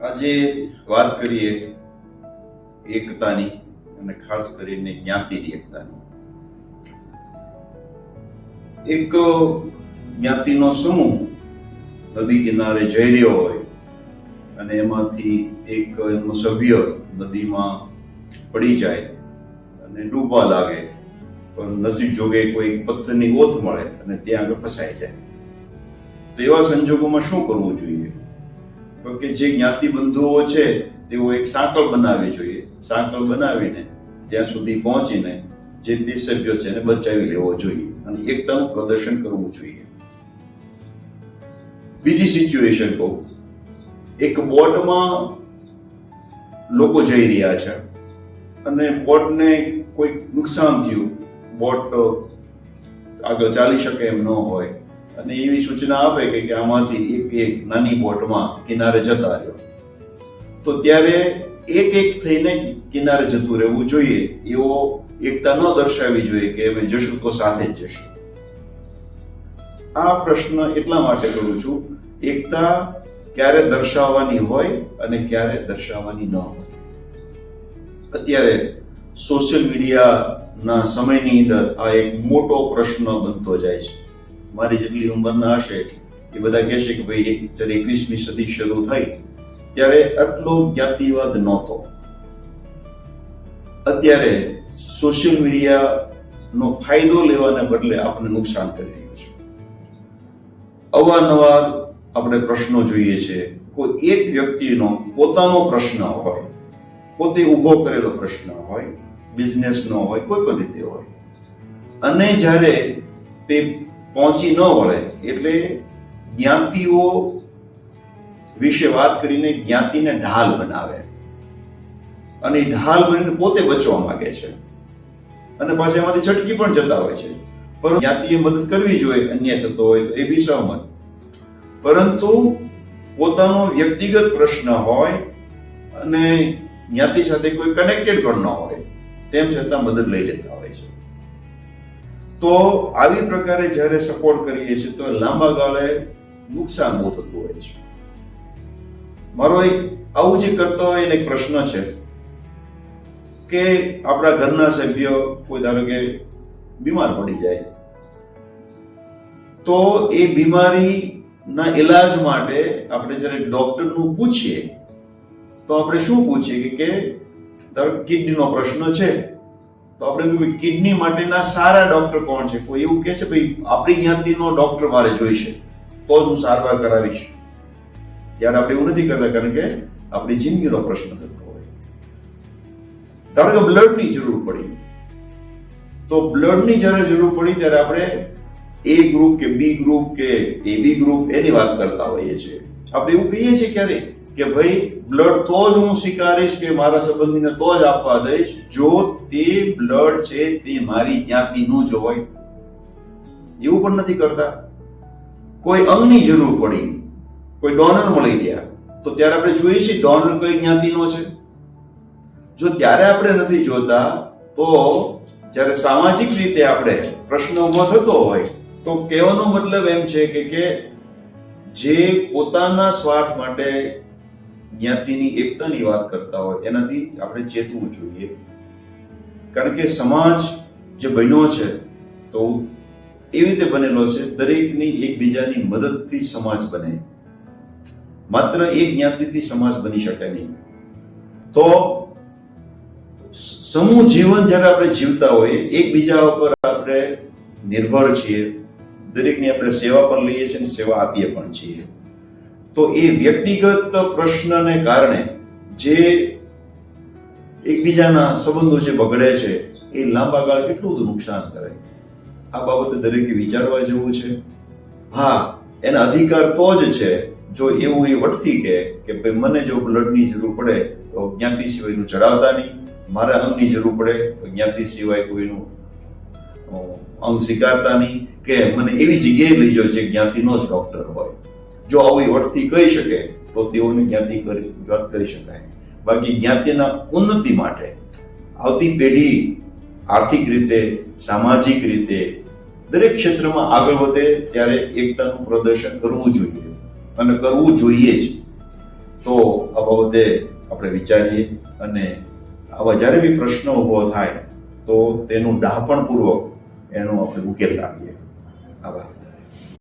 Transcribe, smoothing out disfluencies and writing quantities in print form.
આજે વાત કરીએ એકતાની અને ખાસ કરીને જ્ઞાતિની એકતાની. એક જ્ઞાતિનો સમૂહ નદી કિનારે જઈ રહ્યો હોય અને એમાંથી એક એનો સભ્ય નદીમાં પડી જાય અને ડૂબવા લાગે, પણ નસીબ જોગે કોઈ પથ્થરની ઓથ મળે અને ત્યાં આગળ ફસાઈ જાય. તો એવા સંજોગોમાં શું કરવું જોઈએ? તો કે જે જ્ઞાતિ બંધુઓ છે તેઓ એક સાંકળ બનાવવી જોઈએ. સાંકળ બનાવીને ત્યાં સુધી પહોંચીને જે તે સભ્ય છે એને બચાવી લેવો જોઈએ અને એકતાનું પ્રદર્શન કરવું જોઈએ. બીજી સિચ્યુએશન કહું, એક બોટમાં લોકો જઈ રહ્યા છે અને બોટને કોઈ નુકસાન થયું, બોટ આગળ ચાલી શકે એમ ન હોય અને એવી સૂચના આપે કે આમાંથી એક નાની બોટમાં કિનારે જતા રહ્યો, તો ત્યારે એક થઈને કિનારે જતું રહેવું જોઈએ. એવો એકતા ન દર્શાવવી જોઈએ કે અમે જશું તો સાથે જ જશું. આ પ્રશ્ન એટલા માટે કરું છું, એકતા ક્યારે દર્શાવવાની હોય અને ક્યારે દર્શાવવાની ન હોય. અત્યારે સોશિયલ મીડિયાના સમયની અંદર આ એક મોટો પ્રશ્ન બનતો જાય છે. મારી જેટલી ઉંમરના હશે એ બધા કહેશે કે ભાઈ જ્યારે 21મી સદી શરૂ થઈ ત્યારે આટલો જ્ઞાતિવાદ નહોતો. અત્યારે સોશિયલ મીડિયાનો ફાયદો લેવાને બદલે આપણને નુકસાન કરી રહ્યું છે. અવારનવાર આપણે પ્રશ્નો જોઈએ છે. કોઈ એક વ્યક્તિનો પોતાનો પ્રશ્ન હોય, પોતે ઊભો કરેલો પ્રશ્ન હોય, બિઝનેસનો હોય, કોઈ પણ રીતે હોય, અને જ્યારે તે પહોંચી ન વળે એટલે જ્ઞાતિઓ વિશે વાત કરીને જ્ઞાતિને ઢાલ બનાવે અને ઢાલ બનીને પોતે બચવા માંગે છે અને પાછા એમાંથી છટકી પણ જતા હોય છે. પરંતુ જ્ઞાતિએ મદદ કરવી જોઈએ, અન્યાય થતો હોય તો એ બી સહમત. પરંતુ પોતાનો વ્યક્તિગત પ્રશ્ન હોય અને જ્ઞાતિ સાથે કોઈ કનેક્ટેડ પણ ન હોય તેમ છતાં મદદ લઈ લેતા હોય છે. તો આવી પ્રકારે જ્યારે સપોર્ટ કરીએ છીએ તો લાંબા ગાળે નુકસાન બહુ થતું હોય છે. મારો એક આવું જે કરતો હોય એને એક પ્રશ્ન છે કે આપણા ઘરના સભ્ય કોઈ ધારો કે બીમાર પડી જાય તો એ બીમારીના ઈલાજ માટે આપણે જ્યારે ડોક્ટરનું પૂછીએ તો આપણે શું પૂછીએ કે ધારો કિડનીનો પ્રશ્ન છે તો આપણે કિડની માટેના સારા ડોક્ટર કોણ છે? કોઈ એવું કહે છે ભાઈ આપણી જ્ઞાતિનો ડોક્ટર મારે જોઈશે તો જ હું સારવાર કરાવીશ. ત્યારે આપણે એવું નથી કરતા, કારણ કે આપણી જિંદગીનો પ્રશ્ન થતો હોય. ધારો કે બ્લડની જરૂર પડી, તો બ્લડની જ્યારે જરૂર પડી ત્યારે આપણે એ ગ્રુપ કે બી ગ્રુપ કે એબી ગ્રુપ એની વાત કરતા હોઈએ છીએ. આપણે એવું કહીએ છીએ ક્યારે કે ભાઈ બ્લડ તો જ હું સ્વીકારીશ કે મારા સંબંધીને તો જ આપવા દઈશ જો તે બ્લડ છે તે મારી જ્ઞાતિનું જ હોય. એવું પણ નથી કરતા. કોઈ અંગની જરૂર પડી, કોઈ ડોનર મળી ગયા તો ત્યારે આપણે જોઈએ છીએ ડોનર કઈ જ્ઞાતિનો છે. જો ત્યારે આપણે નથી જોતા તો જ્યારે સામાજિક રીતે આપણે પ્રશ્ન ઉભો થતો હોય તો કહેવાનો મતલબ એમ છે કે જે પોતાના સ્વાર્થ માટે જ્ઞાતિની એકતાની વાત કરતા હોય એનાથી આપણે ચેતવું જોઈએ. કારણ કે સમાજ જે બન્યો છે તો એવી રીતે બનેલો છે, દરેકની એકબીજાની મદદથી સમાજ બને. માત્ર એક જ્ઞાતિથી સમાજ બની શકે નહીં. તો સમૂહ જીવન જ્યારે આપણે જીવતા હોઈએ, એકબીજા ઉપર આપણે નિર્ભર છીએ, દરેકની આપણે સેવા પણ લઈએ છીએ અને સેવા આપીએ પણ છીએ. તો એ વ્યક્તિગત પ્રશ્નને કારણે જે એકબીજાના સંબંધો જે બગડે છે એ લાંબા ગાળે કેટલું બધું નુકસાન કરે. આ બાબતે દરેકે વિચારવા જેવું છે. હા, એના અધિકાર તો જ છે જો એવું એ વટથી કે ભાઈ મને જો બ્લડની જરૂર પડે તો જ્ઞાતિ સિવાયનું ચડાવતા નહીં, મારે અંગની જરૂર પડે તો જ્ઞાતિ સિવાય કોઈનું અંગ સ્વીકારતા નહીં, કે મને એવી જગ્યાએ લઈ જાઓ જે જ્ઞાતિનો જ ડોક્ટર હોય. જો આવું વટથી કહી શકે તો તેઓને જ્ઞાતિ વાત કરી શકાય. બાકી જ્ઞાતિના ઉન્નતિ માટે આવતી પેઢી આર્થિક રીતે, સામાજિક રીતે દરેક ક્ષેત્રમાં આગળ વધે ત્યારે એકતાનું પ્રદર્શન કરવું જોઈએ અને કરવું જોઈએ જ. તો આ બાબતે આપણે વિચારીએ અને આવા જ્યારે બી પ્રશ્ન ઊભો થાય તો તેનું ડાપણપૂર્વક એનો આપણે ઉકેલ લાવીએ. આભાર.